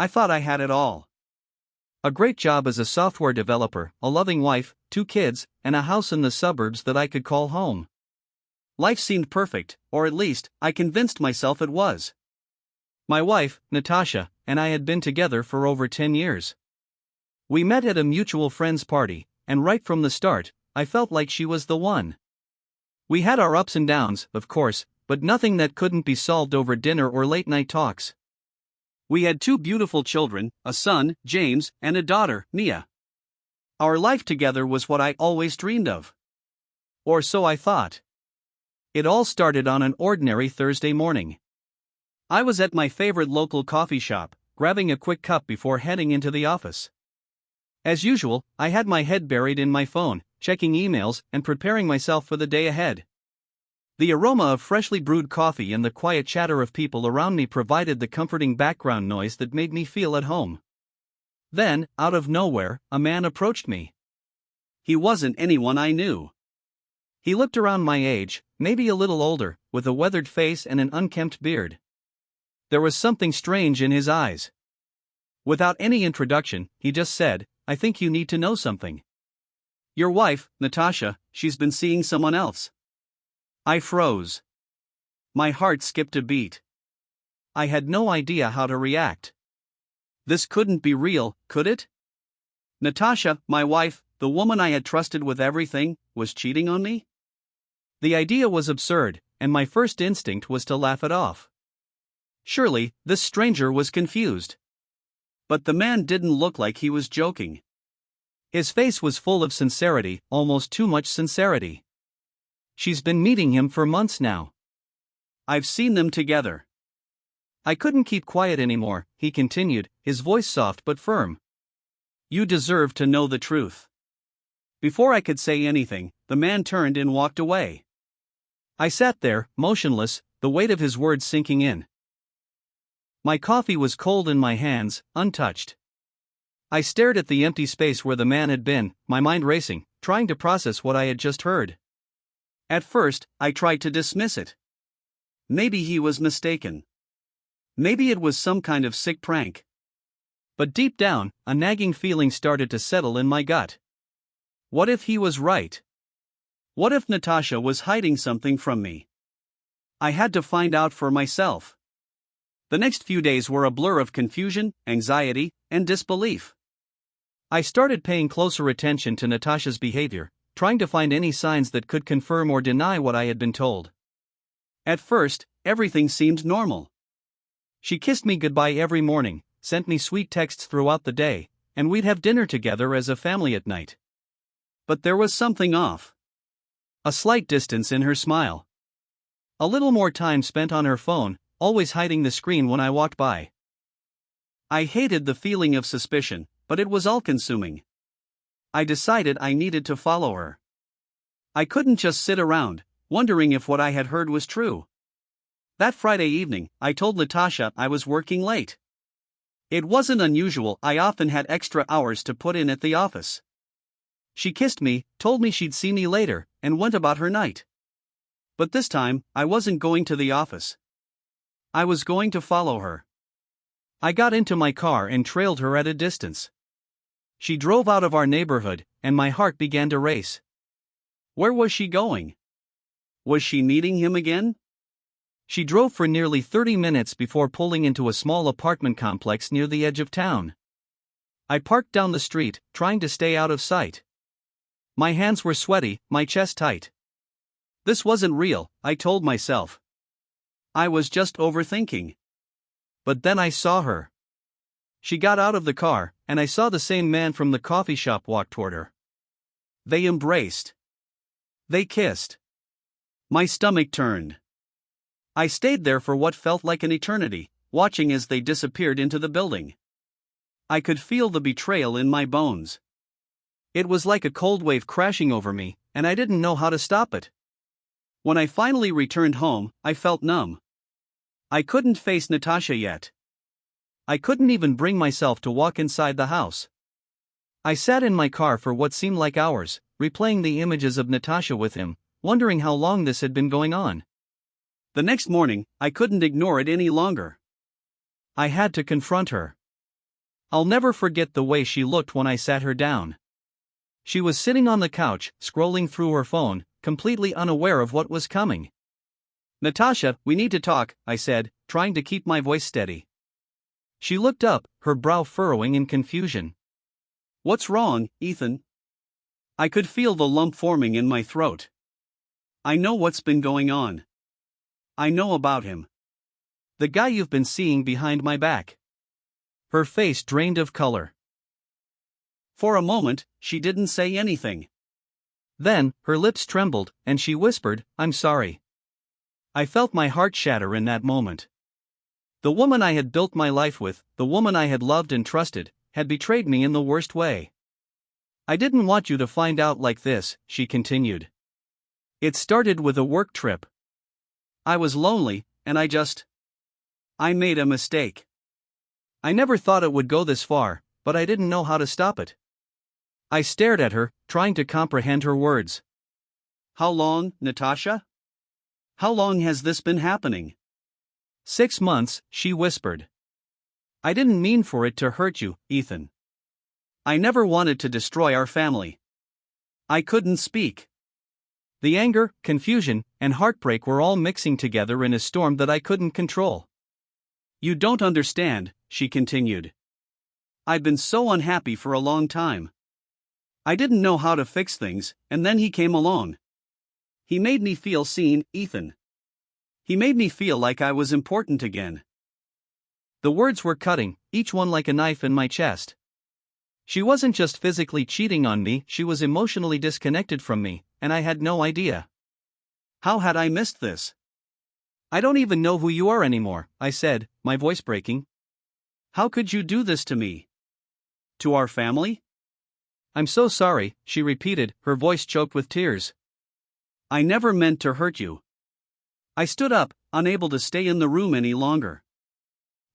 I thought I had it all. A great job as a software developer, a loving wife, 2 kids, and a house in the suburbs that I could call home. Life seemed perfect, or at least, I convinced myself it was. My wife, Natasha, and I had been together for over 10 years. We met at a mutual friend's party, and right from the start, I felt like she was the one. We had our ups and downs, of course, but nothing that couldn't be solved over dinner or late-night talks. We had 2 beautiful children, a son, James, and a daughter, Mia. Our life together was what I always dreamed of. Or so I thought. It all started on an ordinary Thursday morning. I was at my favorite local coffee shop, grabbing a quick cup before heading into the office. As usual, I had my head buried in my phone, checking emails and preparing myself for the day ahead. The aroma of freshly brewed coffee and the quiet chatter of people around me provided the comforting background noise that made me feel at home. Then, out of nowhere, a man approached me. He wasn't anyone I knew. He looked around my age, maybe a little older, with a weathered face and an unkempt beard. There was something strange in his eyes. Without any introduction, he just said, "I think you need to know something. Your wife, Natasha, she's been seeing someone else." I froze. My heart skipped a beat. I had no idea how to react. This couldn't be real, could it? Natasha, my wife, the woman I had trusted with everything, was cheating on me? The idea was absurd, and my first instinct was to laugh it off. Surely, this stranger was confused. But the man didn't look like he was joking. His face was full of sincerity, almost too much sincerity. "She's been meeting him for months now. I've seen them together." I couldn't keep quiet anymore, he continued, his voice soft but firm. "You deserve to know the truth." Before I could say anything, the man turned and walked away. I sat there, motionless, the weight of his words sinking in. My coffee was cold in my hands, untouched. I stared at the empty space where the man had been, my mind racing, trying to process what I had just heard. At first, I tried to dismiss it. Maybe he was mistaken. Maybe it was some kind of sick prank. But deep down, a nagging feeling started to settle in my gut. What if he was right? What if Natasha was hiding something from me? I had to find out for myself. The next few days were a blur of confusion, anxiety, and disbelief. I started paying closer attention to Natasha's behavior, trying to find any signs that could confirm or deny what I had been told. At first, everything seemed normal. She kissed me goodbye every morning, sent me sweet texts throughout the day, and we'd have dinner together as a family at night. But there was something off. A slight distance in her smile. A little more time spent on her phone, always hiding the screen when I walked by. I hated the feeling of suspicion, but it was all-consuming. I decided I needed to follow her. I couldn't just sit around, wondering if what I had heard was true. That Friday evening, I told Natasha I was working late. It wasn't unusual, I often had extra hours to put in at the office. She kissed me, told me she'd see me later, and went about her night. But this time, I wasn't going to the office. I was going to follow her. I got into my car and trailed her at a distance. She drove out of our neighborhood, and my heart began to race. Where was she going? Was she meeting him again? She drove for nearly 30 minutes before pulling into a small apartment complex near the edge of town. I parked down the street, trying to stay out of sight. My hands were sweaty, my chest tight. This wasn't real, I told myself. I was just overthinking. But then I saw her. She got out of the car, and I saw the same man from the coffee shop walk toward her. They embraced. They kissed. My stomach turned. I stayed there for what felt like an eternity, watching as they disappeared into the building. I could feel the betrayal in my bones. It was like a cold wave crashing over me, and I didn't know how to stop it. When I finally returned home, I felt numb. I couldn't face Natasha yet. I couldn't even bring myself to walk inside the house. I sat in my car for what seemed like hours, replaying the images of Natasha with him, wondering how long this had been going on. The next morning, I couldn't ignore it any longer. I had to confront her. I'll never forget the way she looked when I sat her down. She was sitting on the couch, scrolling through her phone, completely unaware of what was coming. "Natasha, we need to talk," I said, trying to keep my voice steady. She looked up, her brow furrowing in confusion. "What's wrong, Ethan?" I could feel the lump forming in my throat. "I know what's been going on. I know about him. The guy you've been seeing behind my back." Her face drained of color. For a moment, she didn't say anything. Then, her lips trembled, and she whispered, "I'm sorry." I felt my heart shatter in that moment. The woman I had built my life with, the woman I had loved and trusted, had betrayed me in the worst way. "I didn't want you to find out like this," she continued. "It started with a work trip. I was lonely, and I made a mistake. I never thought it would go this far, but I didn't know how to stop it." I stared at her, trying to comprehend her words. "How long, Natasha? How long has this been happening?" 6 months, she whispered. "I didn't mean for it to hurt you, Ethan. I never wanted to destroy our family." I couldn't speak. The anger, confusion, and heartbreak were all mixing together in a storm that I couldn't control. "You don't understand," she continued. "I'd been so unhappy for a long time. I didn't know how to fix things, and then he came along. He made me feel seen, Ethan. He made me feel like I was important again." The words were cutting, each one like a knife in my chest. She wasn't just physically cheating on me, she was emotionally disconnected from me, and I had no idea. How had I missed this? "I don't even know who you are anymore," I said, my voice breaking. "How could you do this to me? To our family?" "I'm so sorry," she repeated, her voice choked with tears. "I never meant to hurt you." I stood up, unable to stay in the room any longer.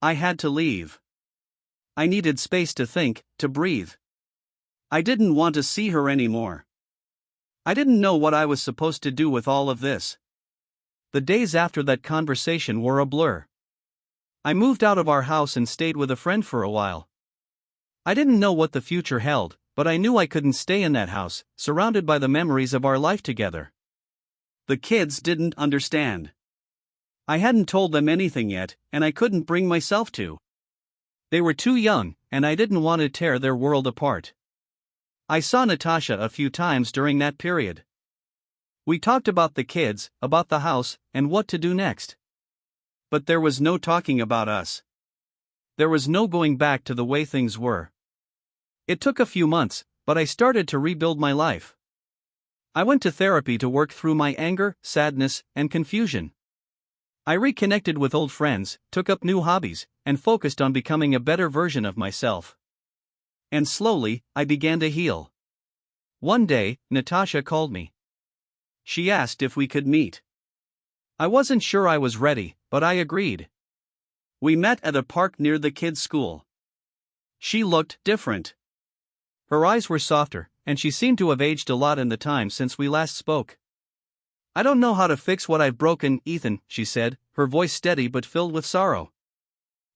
I had to leave. I needed space to think, to breathe. I didn't want to see her anymore. I didn't know what I was supposed to do with all of this. The days after that conversation were a blur. I moved out of our house and stayed with a friend for a while. I didn't know what the future held, but I knew I couldn't stay in that house, surrounded by the memories of our life together. The kids didn't understand. I hadn't told them anything yet, and I couldn't bring myself to. They were too young, and I didn't want to tear their world apart. I saw Natasha a few times during that period. We talked about the kids, about the house, and what to do next. But there was no talking about us. There was no going back to the way things were. It took a few months, but I started to rebuild my life. I went to therapy to work through my anger, sadness, and confusion. I reconnected with old friends, took up new hobbies, and focused on becoming a better version of myself. And slowly, I began to heal. One day, Natasha called me. She asked if we could meet. I wasn't sure I was ready, but I agreed. We met at a park near the kids' school. She looked different. Her eyes were softer, and she seemed to have aged a lot in the time since we last spoke. "I don't know how to fix what I've broken, Ethan," she said, her voice steady but filled with sorrow.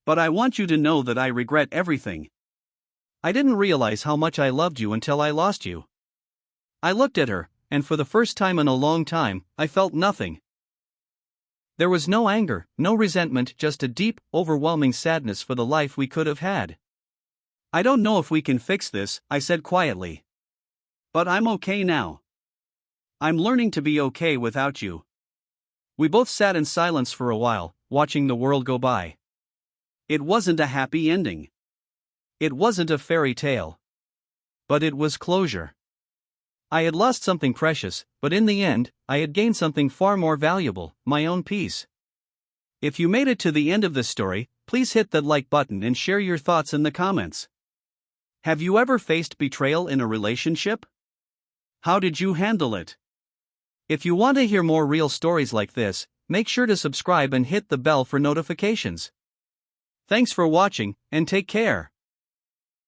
"But I want you to know that I regret everything. I didn't realize how much I loved you until I lost you." I looked at her, and for the first time in a long time, I felt nothing. There was no anger, no resentment, just a deep, overwhelming sadness for the life we could have had. "I don't know if we can fix this," I said quietly. "But I'm okay now. I'm learning to be okay without you." We both sat in silence for a while, watching the world go by. It wasn't a happy ending. It wasn't a fairy tale. But it was closure. I had lost something precious, but in the end, I had gained something far more valuable, my own peace. If you made it to the end of this story, please hit that like button and share your thoughts in the comments. Have you ever faced betrayal in a relationship? How did you handle it? If you want to hear more real stories like this, make sure to subscribe and hit the bell for notifications. Thanks for watching, and take care.